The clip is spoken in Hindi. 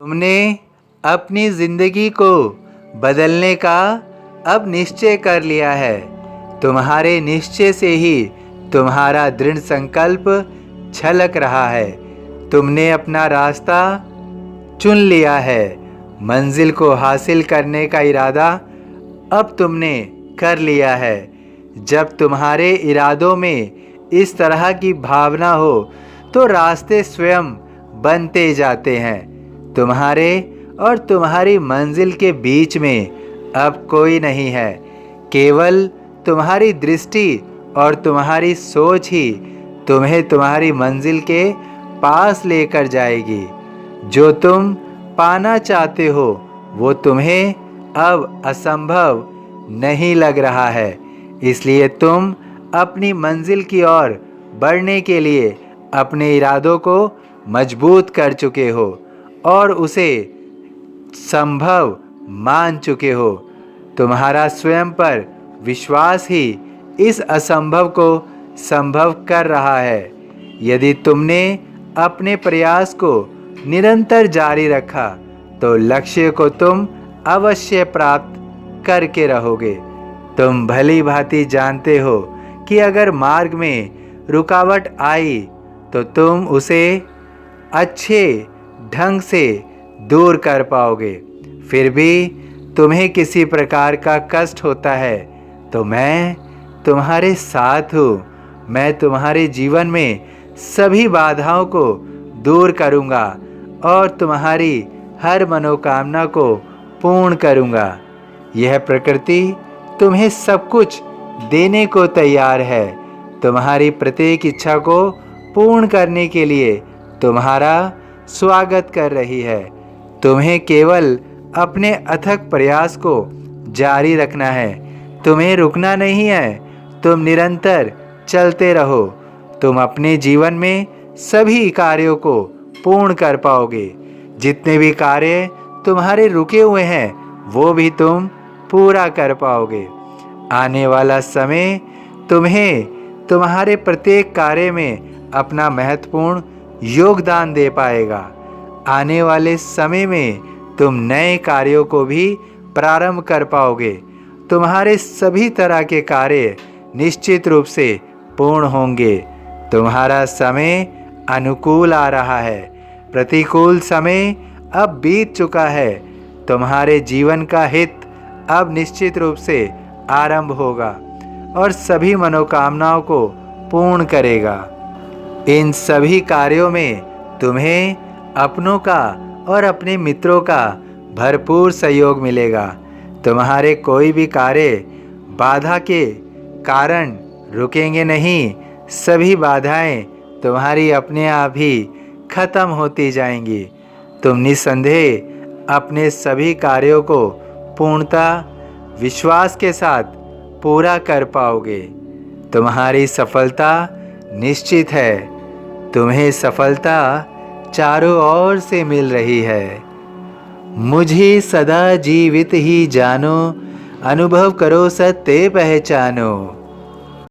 तुमने अपनी जिंदगी को बदलने का अब निश्चय कर लिया है। तुम्हारे निश्चय से ही तुम्हारा दृढ़ संकल्प झलक रहा है। तुमने अपना रास्ता चुन लिया है। मंजिल को हासिल करने का इरादा अब तुमने कर लिया है। जब तुम्हारे इरादों में इस तरह की भावना हो तो रास्ते स्वयं बनते जाते हैं। तुम्हारे और तुम्हारी मंजिल के बीच में अब कोई नहीं है। केवल तुम्हारी दृष्टि और तुम्हारी सोच ही तुम्हें तुम्हारी मंजिल के पास लेकर जाएगी। जो तुम पाना चाहते हो वो तुम्हें अब असंभव नहीं लग रहा है। इसलिए तुम अपनी मंजिल की ओर बढ़ने के लिए अपने इरादों को मजबूत कर चुके हो और उसे संभव मान चुके हो। तुम्हारा स्वयं पर विश्वास ही इस असंभव को संभव कर रहा है। यदि तुमने अपने प्रयास को निरंतर जारी रखा तो लक्ष्य को तुम अवश्य प्राप्त करके रहोगे। तुम भली भांति जानते हो कि अगर मार्ग में रुकावट आई तो तुम उसे अच्छे ढंग से दूर कर पाओगे। फिर भी तुम्हें किसी प्रकार का कष्ट होता है तो मैं तुम्हारे साथ हूँ। मैं तुम्हारे जीवन में सभी बाधाओं को दूर करूँगा और तुम्हारी हर मनोकामना को पूर्ण करूँगा। यह प्रकृति तुम्हें सब कुछ देने को तैयार है। तुम्हारी प्रत्येक इच्छा को पूर्ण करने के लिए तुम्हारा स्वागत कर रही है। तुम्हें केवल अपने अथक प्रयास को जारी रखना है। तुम्हें रुकना नहीं है। तुम निरंतर चलते रहो। तुम अपने जीवन में सभी कार्यों को पूर्ण कर पाओगे। जितने भी कार्य तुम्हारे रुके हुए हैं वो भी तुम पूरा कर पाओगे। आने वाला समय तुम्हें तुम्हारे प्रत्येक कार्य में अपना महत्वपूर्ण योगदान दे पाएगा। आने वाले समय में तुम नए कार्यों को भी प्रारंभ कर पाओगे। तुम्हारे सभी तरह के कार्य निश्चित रूप से पूर्ण होंगे। तुम्हारा समय अनुकूल आ रहा है। प्रतिकूल समय अब बीत चुका है। तुम्हारे जीवन का हित अब निश्चित रूप से आरंभ होगा और सभी मनोकामनाओं को पूर्ण करेगा। इन सभी कार्यों में तुम्हें अपनों का और अपने मित्रों का भरपूर सहयोग मिलेगा। तुम्हारे कोई भी कार्य बाधा के कारण रुकेंगे नहीं। सभी बाधाएं तुम्हारी अपने आप ही खत्म होती जाएंगी। तुम निस्संदेह अपने सभी कार्यों को पूर्णतः विश्वास के साथ पूरा कर पाओगे। तुम्हारी सफलता निश्चित है। तुम्हें सफलता चारों ओर से मिल रही है। मुझे सदा जीवित ही जानो, अनुभव करो सत्य पहचानो।